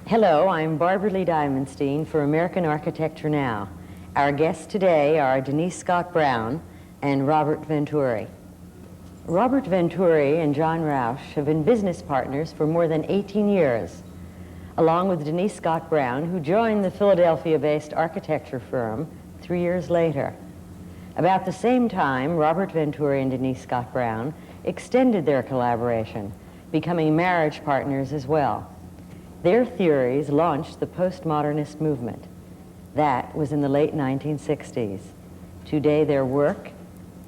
Hello, I'm Barbara Lee Diamondstein for American Architecture Now. Our guests today are Denise Scott Brown and Robert Venturi. Robert Venturi and John Rausch have been business partners for more than 18 years, along with Denise Scott Brown, who joined the Philadelphia-based architecture firm 3 years later. About the same time, Robert Venturi and Denise Scott Brown extended their collaboration, becoming marriage partners as well. Their theories launched the postmodernist movement. That was in the late 1960s. Today, their work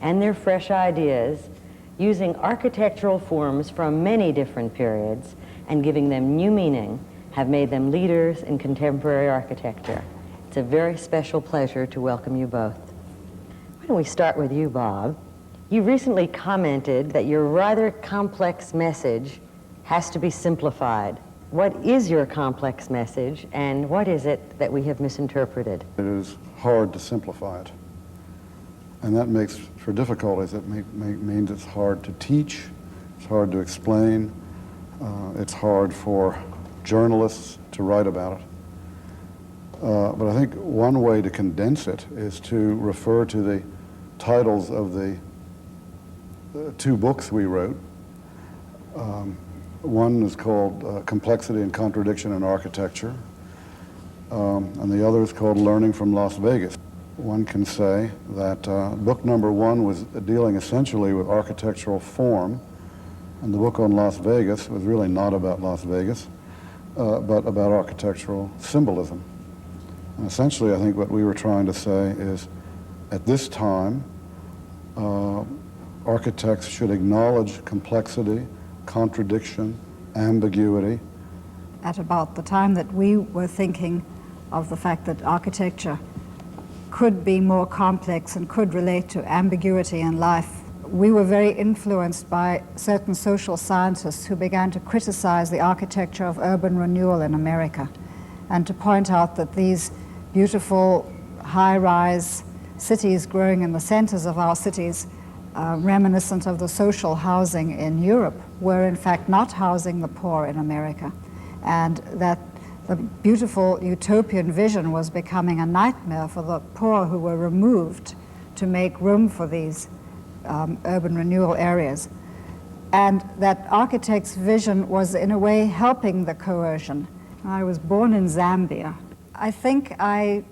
and their fresh ideas, using architectural forms from many different periods and giving them new meaning, have made them leaders in contemporary architecture. It's a very special pleasure to welcome you both. Why don't we start with you, Bob? You recently commented that your rather complex message has to be simplified. What is your complex message, and what is it that we have misinterpreted? It is hard to simplify it, and that makes for difficulties. It means it's hard to teach, it's hard to explain, it's hard for journalists to write about it. But I think one way to condense it is to refer to the titles of the two books we wrote. One is called Complexity and Contradiction in Architecture, and the other is called Learning from Las Vegas. One can say that book number one was dealing essentially with architectural form, and the book on Las Vegas was really not about Las Vegas, but about architectural symbolism. And essentially, I think what we were trying to say is, at this time, architects should acknowledge complexity, contradiction, ambiguity. At about the time that we were thinking of the fact that architecture could be more complex and could relate to ambiguity in life, we were very influenced by certain social scientists who began to criticize the architecture of urban renewal in America and to point out that these beautiful high-rise cities growing in the centers of our cities, reminiscent of the social housing in Europe, were in fact not housing the poor in America, and that the beautiful utopian vision was becoming a nightmare for the poor who were removed to make room for these urban renewal areas, and that architects' vision was in a way helping the coercion. I was born in Zambia. I think I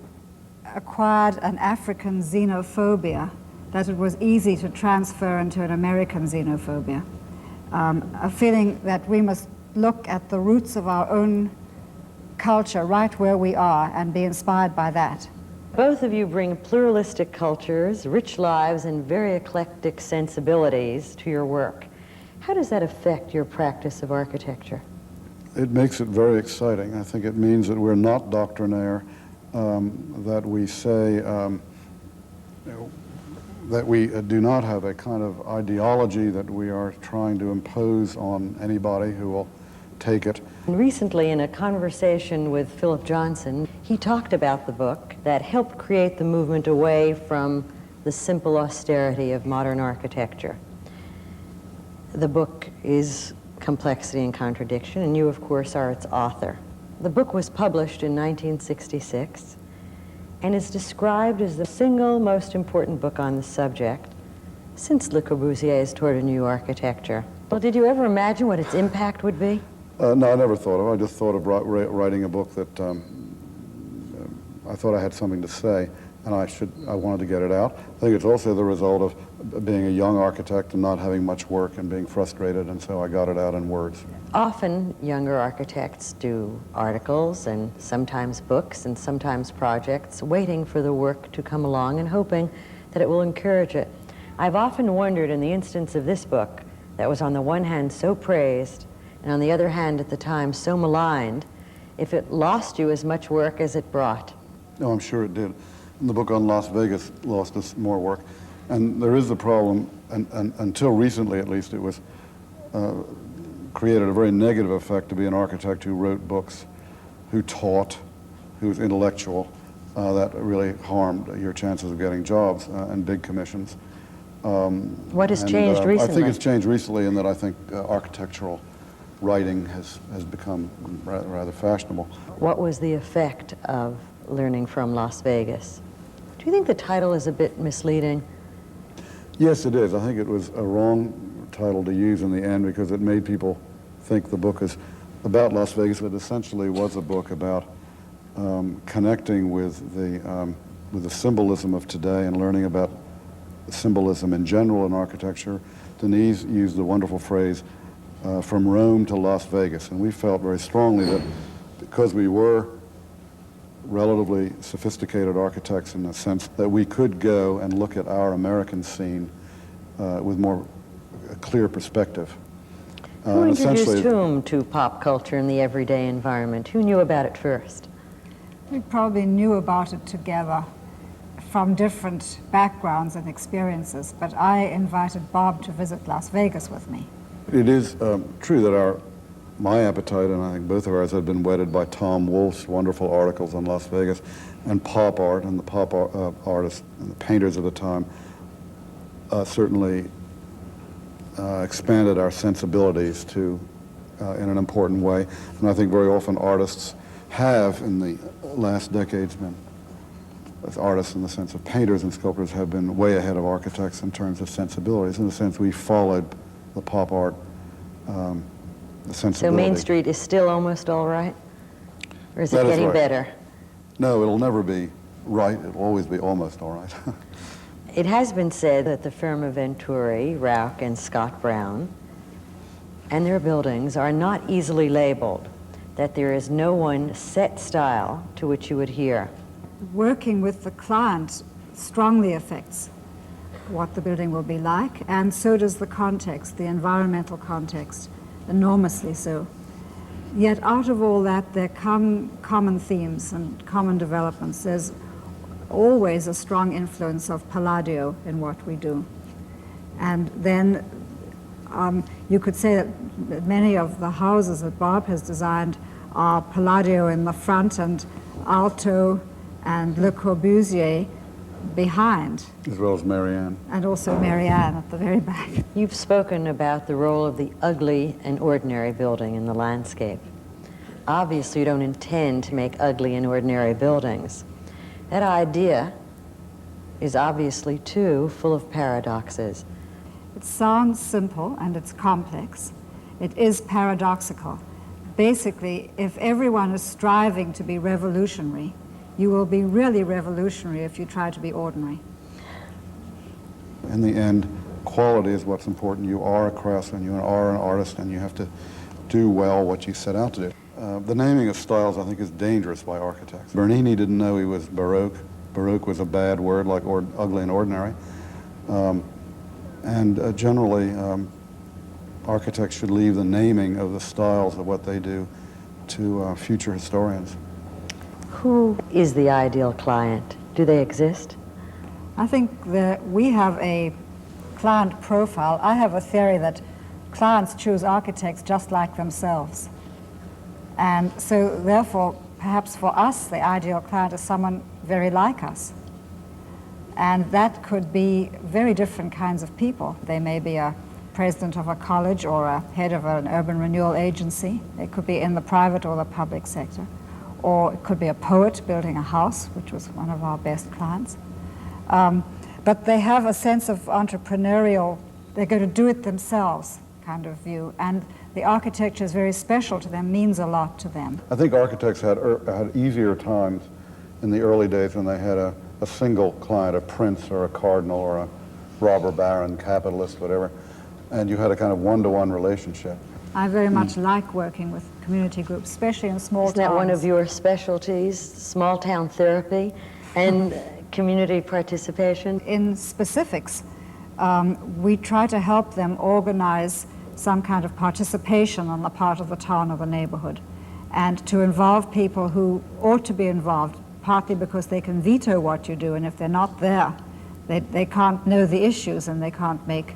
acquired an African xenophobia that it was easy to transfer into an American xenophobia. A feeling that we must look at the roots of our own culture right where we are and be inspired by that. Both of you bring pluralistic cultures, rich lives, and very eclectic sensibilities to your work. How does that affect your practice of architecture? It makes it very exciting. I think it means that we're not doctrinaire, that we say that we do not have a kind of ideology that we are trying to impose on anybody who will take it. Recently, in a conversation with Philip Johnson, he talked about the book that helped create the movement away from the simple austerity of modern architecture. The book is Complexity and Contradiction, and you, of course, are its author. The book was published in 1966 and is described as the single most important book on the subject since Le Corbusier's Tour de New Architecture. Well, did you ever imagine what its impact would be? No, I never thought of it. I just thought of writing a book that I thought I had something to say, and I wanted to get it out. I think it's also the result of being a young architect and not having much work and being frustrated, and so I got it out in words. Often younger architects do articles and sometimes books and sometimes projects, waiting for the work to come along and hoping that it will encourage it. I've often wondered, in the instance of this book that was on the one hand so praised and on the other hand at the time so maligned, if it lost you as much work as it brought. No, I'm sure it did. And the book on Las Vegas lost us more work. And there is the problem, and until recently at least, it was created a very negative effect to be an architect who wrote books, who taught, who was intellectual. That really harmed your chances of getting jobs and big commissions. What has changed recently? I think it's changed recently in that I think architectural writing has become rather fashionable. What was the effect of learning from Las Vegas? Do you think the title is a bit misleading? Yes, it is. I think it was a wrong title to use in the end because it made people think the book is about Las Vegas, but essentially was a book about connecting with the symbolism of today and learning about symbolism in general in architecture. Denise used the wonderful phrase, from Rome to Las Vegas, and we felt very strongly that because we were relatively sophisticated architects in the sense that we could go and look at our American scene with more clear perspective. Who introduced whom to pop culture in the everyday environment? Who knew about it first? We probably knew about it together from different backgrounds and experiences, but I invited Bob to visit Las Vegas with me. It is true that my appetite, and I think both of ours, had been whetted by Tom Wolfe's wonderful articles on Las Vegas and pop art, and the pop artists and the painters of the time certainly expanded our sensibilities in an important way. And I think very often artists have, in the last decades, been, artists in the sense of painters and sculptors, have been way ahead of architects in terms of sensibilities. In the sense we followed the pop art, the sensibility. So Main Street is still almost all right? Or is it That is getting right. better? No, it'll never be right. It'll always be almost all right. It has been said that the firm of Venturi, Rauch, and Scott Brown and their buildings are not easily labeled, that there is no one set style to which you adhere. Working with the client strongly affects what the building will be like, and so does the context, the environmental context, enormously so. Yet out of all that, there come common themes and common developments. There's always a strong influence of Palladio in what we do. And then you could say that many of the houses that Bob has designed are Palladio in the front and Alto and Le Corbusier behind. As well as Marianne. And also Marianne at the very back. You've spoken about the role of the ugly and ordinary building in the landscape. Obviously, you don't intend to make ugly and ordinary buildings. That idea is obviously, too, full of paradoxes. It sounds simple and it's complex. It is paradoxical. Basically, if everyone is striving to be revolutionary, you will be really revolutionary if you try to be ordinary. In the end, quality is what's important. You are a craftsman, you are an artist, and you have to do well what you set out to do. The naming of styles, I think, is dangerous by architects. Bernini didn't know he was Baroque. Baroque was a bad word, like ugly and ordinary. Generally, architects should leave the naming of the styles of what they do to future historians. Who is the ideal client? Do they exist? I think that we have a client profile. I have a theory that clients choose architects just like themselves. And so therefore, perhaps for us, the ideal client is someone very like us. And that could be very different kinds of people. They may be a president of a college or a head of an urban renewal agency. They could be in the private or the public sector. Or it could be a poet building a house, which was one of our best clients. But they have a sense of entrepreneurial, they're going to do it themselves kind of view. And the architecture is very special to them, means a lot to them. I think architects had easier times in the early days when they had a single client, a prince or a cardinal or a robber baron, capitalist, whatever, and you had a kind of one-to-one relationship. I very much like working with community groups, especially in small towns. Isn't that one of your specialties, small town therapy and community participation? In specifics, we try to help them organize some kind of participation on the part of the town or the neighborhood, and to involve people who ought to be involved, partly because they can veto what you do, and if they're not there, they can't know the issues and they can't make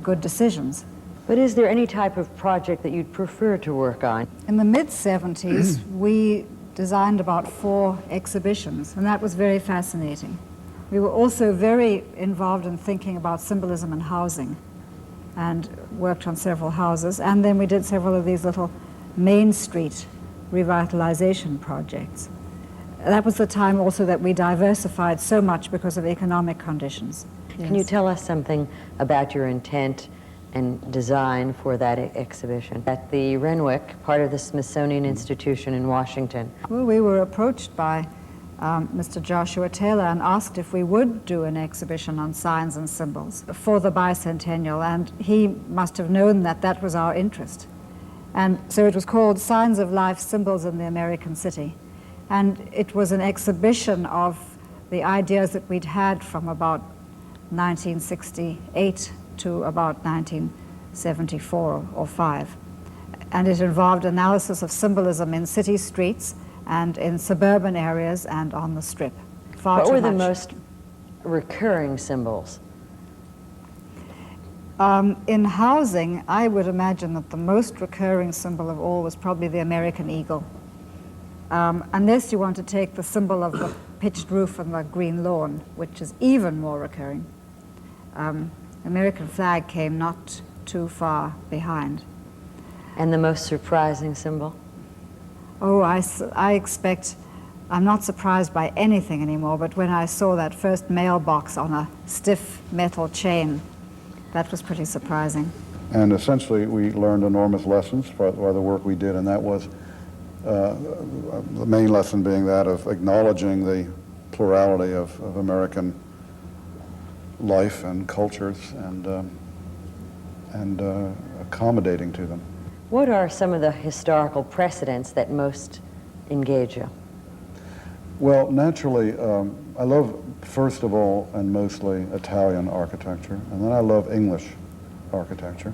good decisions. But is there any type of project that you'd prefer to work on? In the mid-70s, we designed about 4 exhibitions, and that was very fascinating. We were also very involved in thinking about symbolism and housing. and worked on several houses. And then we did several of these little Main Street revitalization projects. That was the time also that we diversified so much because of economic conditions. Can you tell us something about your intent and design for that exhibition at the Renwick, part of the Smithsonian Institution in Washington? Well, we were approached by Mr. Joshua Taylor and asked if we would do an exhibition on signs and symbols for the bicentennial, and he must have known that that was our interest. And so it was called Signs of Life, Symbols in the American City. And it was an exhibition of the ideas that we'd had from about 1968 to about 1974 or 5. And it involved analysis of symbolism in city streets and in suburban areas and on the Strip. What were the most recurring symbols? In housing, I would imagine that the most recurring symbol of all was probably the American eagle. Unless you want to take the symbol of the pitched roof and the green lawn, which is even more recurring. American flag came not too far behind. And the most surprising symbol? Oh, I expect, I'm not surprised by anything anymore, but when I saw that first mailbox on a stiff metal chain, that was pretty surprising. And essentially, we learned enormous lessons by the work we did, and that was the main lesson being that of acknowledging the plurality of American life and cultures and accommodating to them. What are some of the historical precedents that most engage you? Well, naturally, I love, first of all and mostly, Italian architecture, and then I love English architecture,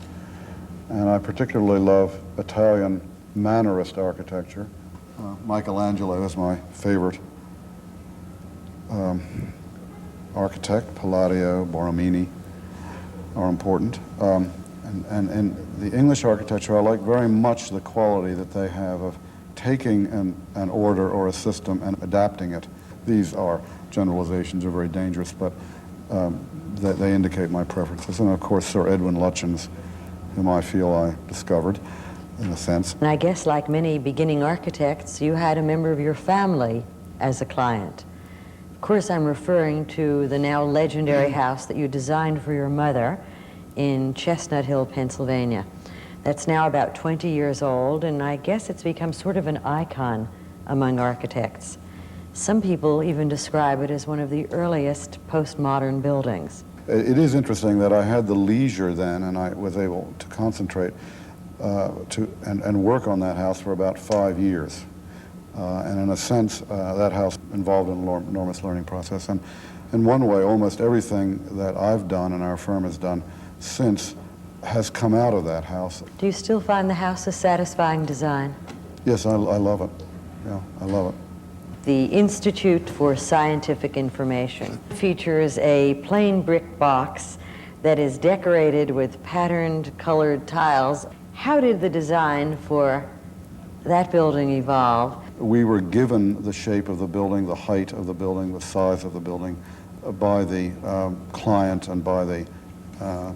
and I particularly love Italian Mannerist architecture. Michelangelo is my favorite architect. Palladio, Borromini are important. And the English architecture, I like very much the quality that they have of taking an order or a system and adapting it. These are generalizations, are very dangerous, but they indicate my preferences. And of course, Sir Edwin Lutyens, whom I feel I discovered, in a sense. And I guess, like many beginning architects, you had a member of your family as a client. Of course, I'm referring to the now legendary house that you designed for your mother in Chestnut Hill, Pennsylvania. That's now about 20 years old, and I guess it's become sort of an icon among architects. Some people even describe it as one of the earliest postmodern buildings. It is interesting that I had the leisure then, and I was able to concentrate and work on that house for about 5 years. And in a sense, that house involved an enormous learning process. And in one way, almost everything that I've done and our firm has done since has come out of that house. Do you still find the house a satisfying design? Yes, I love it. Yeah, I love it. The Institute for Scientific Information features a plain brick box that is decorated with patterned colored tiles. How did the design for that building evolve? We were given the shape of the building, the height of the building, the size of the building by the client and by the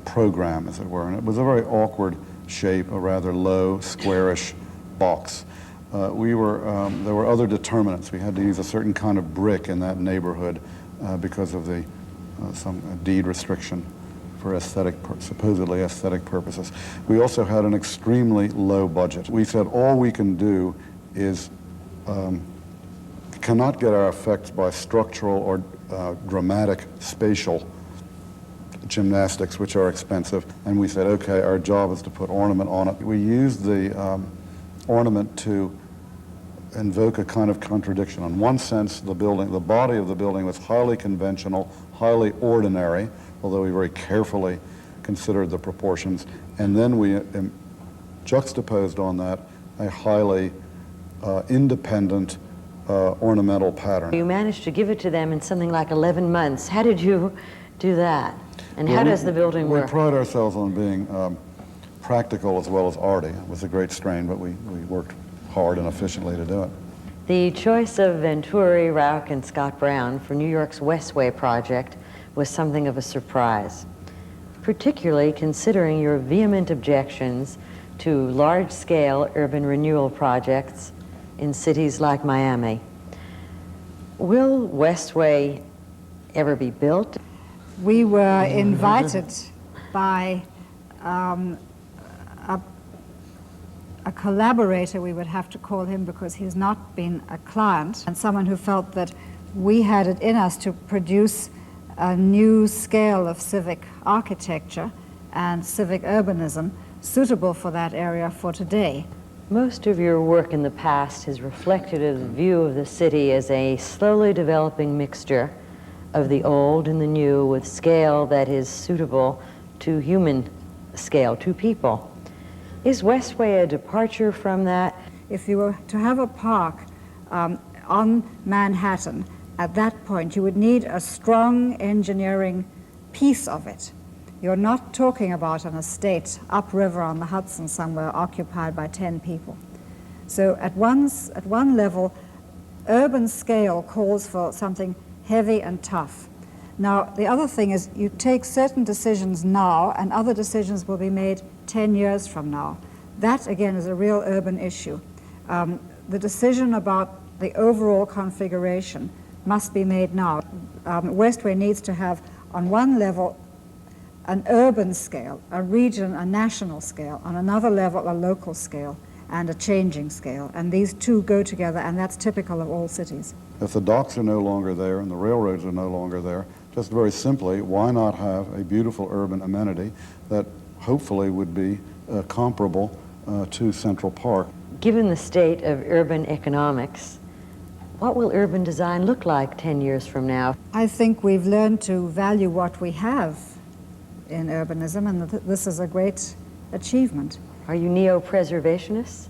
program, as it were. And it was a very awkward shape, a rather low, squarish box. There were other determinants. We had to use a certain kind of brick in that neighborhood because of some deed restriction for supposedly aesthetic purposes. We also had an extremely low budget. We said all we can do is cannot get our effects by structural or dramatic spatial gymnastics, which are expensive. And we said, okay, our job is to put ornament on it. We used the ornament to invoke a kind of contradiction. In one sense, the body of the building was highly conventional, highly ordinary, although we very carefully considered the proportions. And then we juxtaposed on that a highly independent ornamental pattern. You managed to give it to them in something like 11 months. How did you do that? And how does the building work? We pride ourselves on being practical as well as arty. It was a great strain, but we worked hard and efficiently to do it. The choice of Venturi, Rauch, and Scott Brown for New York's Westway project was something of a surprise. particularly considering your vehement objections to large-scale urban renewal projects in cities like Miami. Will Westway ever be built? We were invited by a collaborator, we would have to call him because he's not been a client, and someone who felt that we had it in us to produce a new scale of civic architecture and civic urbanism suitable for that area for today. Most of your work in the past has reflected a view of the city as a slowly developing mixture of the old and the new with scale that is suitable to human scale, to people. Is Westway a departure from that? If you were to have a park on Manhattan, at that point you would need a strong engineering piece of it. You're not talking about an estate upriver on the Hudson somewhere occupied by 10 people. So at one level, urban scale calls for something heavy and tough. Now, the other thing is you take certain decisions now and other decisions will be made 10 years from now. That, again, is a real urban issue. The decision about the overall configuration must be made now. Westway needs to have, on one level, an urban scale, a region, a national scale, on another level, a local scale, and a changing scale. And these two go together, and that's typical of all cities. If the docks are no longer there and the railroads are no longer there, just very simply, why not have a beautiful urban amenity that hopefully would be comparable to Central Park? Given the state of urban economics, what will urban design look like 10 years from now? I think we've learned to value what we have in urbanism, and this is a great achievement. Are you neo-preservationists?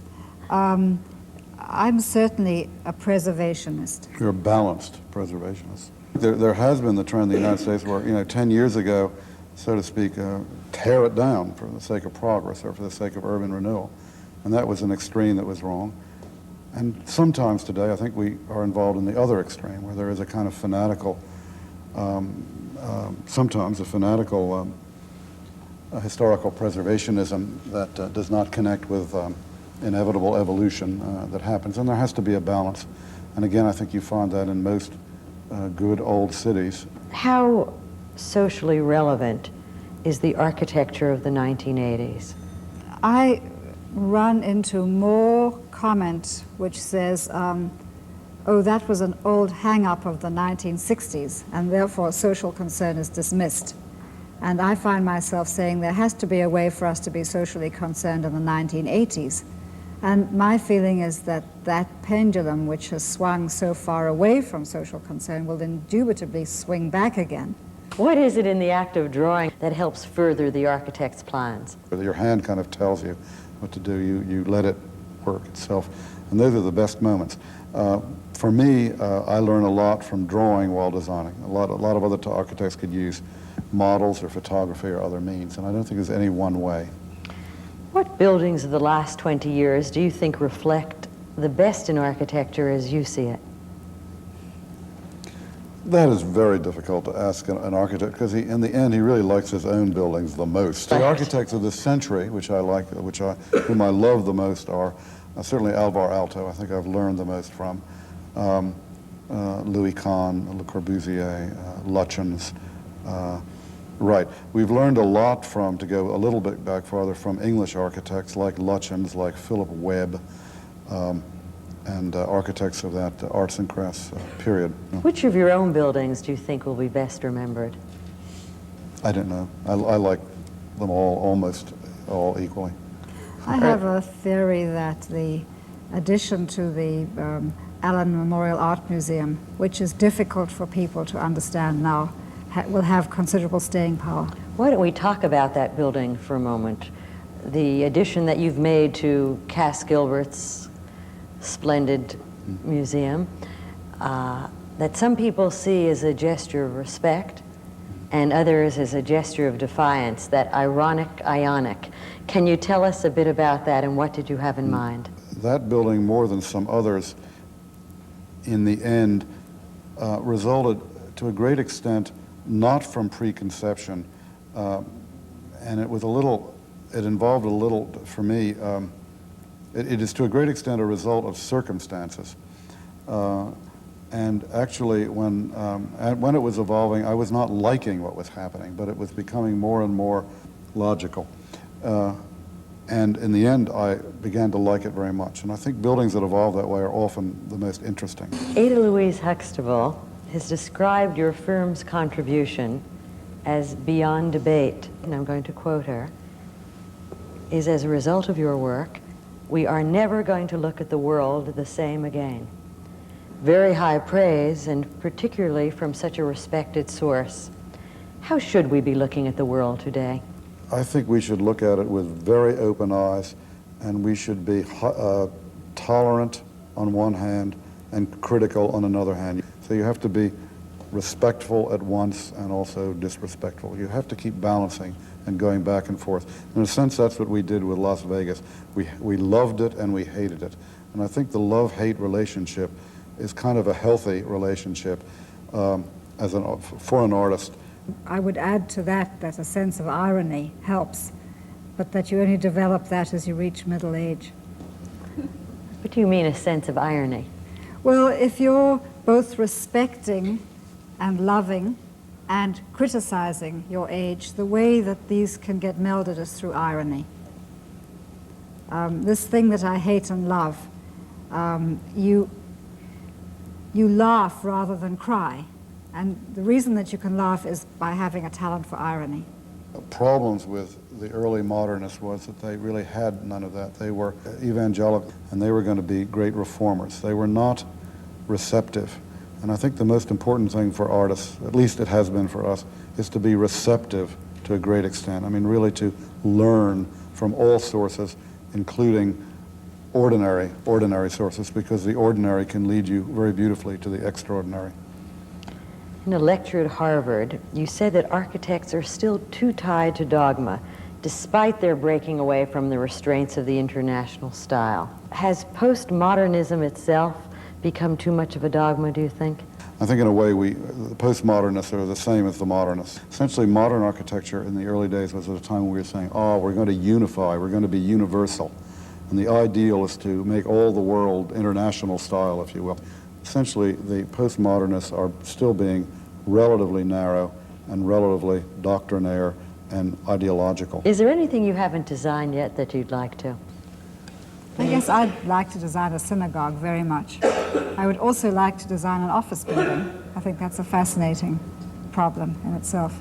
I'm certainly a preservationist. You're a balanced preservationist. There has been the trend in the United States where, 10 years ago, so to speak, tear it down for the sake of progress or for the sake of urban renewal. And that was an extreme that was wrong. And sometimes today, I think we are involved in the other extreme, where there is a kind of fanatical, sometimes a fanatical historical preservationism that does not connect with inevitable evolution that happens. And there has to be a balance. And again, I think you find that in most good old cities. How socially relevant is the architecture of the 1980s? I run into more comment which says, oh, that was an old hang-up of the 1960s, and therefore social concern is dismissed. And I find myself saying there has to be a way for us to be socially concerned in the 1980s. And my feeling is that that pendulum, which has swung so far away from social concern, will indubitably swing back again. What is it in the act of drawing that helps further the architect's plans? Your hand kind of tells you what to do. You let it work itself. And those are the best moments. For me, I learn a lot from drawing while designing. A lot of other architects could use models or photography or other means, and I don't think there's any one way. What buildings of the last 20 years do you think reflect the best in architecture as you see it? That is very difficult to ask an architect, because in the end he really likes his own buildings the most. The architects of this century, whom I love the most, are certainly Alvar Aalto. I think I've learned the most from Louis Kahn, Le Corbusier, Lutyens. Right. We've learned a lot from, to go a little bit back farther, from English architects like Lutyens, like Philip Webb, and architects of that arts and crafts period. Which of your own buildings do you think will be best remembered? I don't know. I like them all, almost all equally. I have a theory that the addition to the Allen Memorial Art Museum, which is difficult for people to understand now, will have considerable staying power. Why don't we talk about that building for a moment? The addition that you've made to Cass Gilbert's splendid museum, that some people see as a gesture of respect and others as a gesture of defiance, that ironic ionic. Can you tell us a bit about that, and what did you have in mind? That building, more than some others, in the end, resulted to a great extent not from preconception, and it involved a little, for me, it is to a great extent a result of circumstances. And actually, when it was evolving, I was not liking what was happening, but it was becoming more and more logical. And in the end, I began to like it very much. And I think buildings that evolve that way are often the most interesting. Ada Louise Huxtable has described your firm's contribution as beyond debate, and I'm going to quote her, is as a result of your work, we are never going to look at the world the same again. Very high praise, and particularly from such a respected source. How should we be looking at the world today? I think we should look at it with very open eyes, and we should be tolerant on one hand and critical on another hand. So you have to be respectful at once and also disrespectful. You have to keep balancing and going back and forth. In a sense, that's what we did with Las Vegas. We loved it and we hated it. And I think the love-hate relationship is kind of a healthy relationship for an artist. I would add to that that a sense of irony helps, but that you only develop that as you reach middle age. What do you mean, a sense of irony? Well, if you're both respecting and loving and criticizing your age, the way that these can get melded is through irony. This thing that I hate and love, you laugh rather than cry. And the reason that you can laugh is by having a talent for irony. Problems with the early modernists was that they really had none of that. They were evangelical, and they were going to be great reformers. They were not receptive. And I think the most important thing for artists, at least it has been for us, is to be receptive to a great extent. I mean, really to learn from all sources, including ordinary sources, because the ordinary can lead you very beautifully to the extraordinary. In a lecture at Harvard, you said that architects are still too tied to dogma, despite their breaking away from the restraints of the international style. Has postmodernism itself become too much of a dogma, do you think? I think in a way the postmodernists are the same as the modernists. Essentially, modern architecture in the early days was at a time when we were saying, oh, we're going to unify, we're going to be universal. And the ideal is to make all the world international style, if you will. Essentially, the postmodernists are still being relatively narrow and relatively doctrinaire and ideological. Is there anything you haven't designed yet that you'd like to? I guess I'd like to design a synagogue very much. I would also like to design an office building. I think that's a fascinating problem in itself,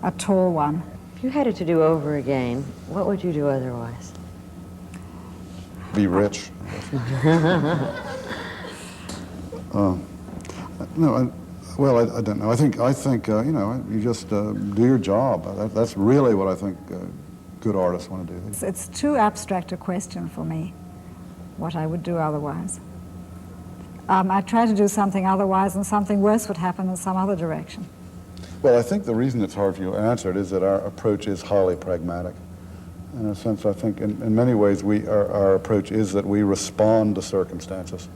a tall one. If you had it to do over again, what would you do otherwise? Be rich. Well, I don't know. I think you know, you just do your job. That's really what I think good artists want to do. It's too abstract a question for me, what I would do otherwise. I try to do something otherwise, and something worse would happen in some other direction. Well, I think the reason it's hard for you to answer it is that our approach is highly pragmatic. In a sense, I think in many ways our approach is that we respond to circumstances.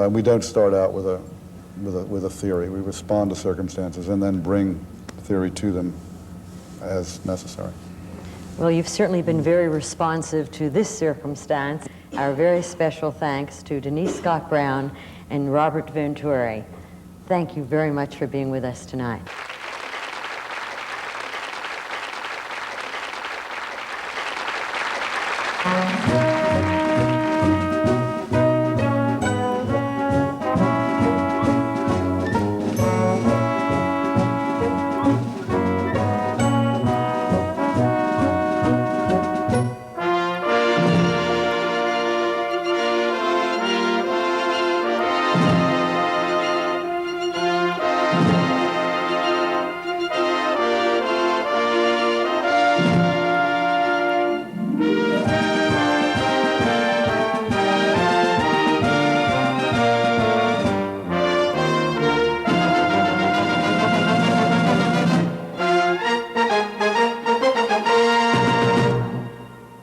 We don't start out with a theory. We respond to circumstances and then bring theory to them as necessary. Well, you've certainly been very responsive to this circumstance. Our very special thanks to Denise Scott Brown and Robert Venturi. Thank you very much for being with us tonight.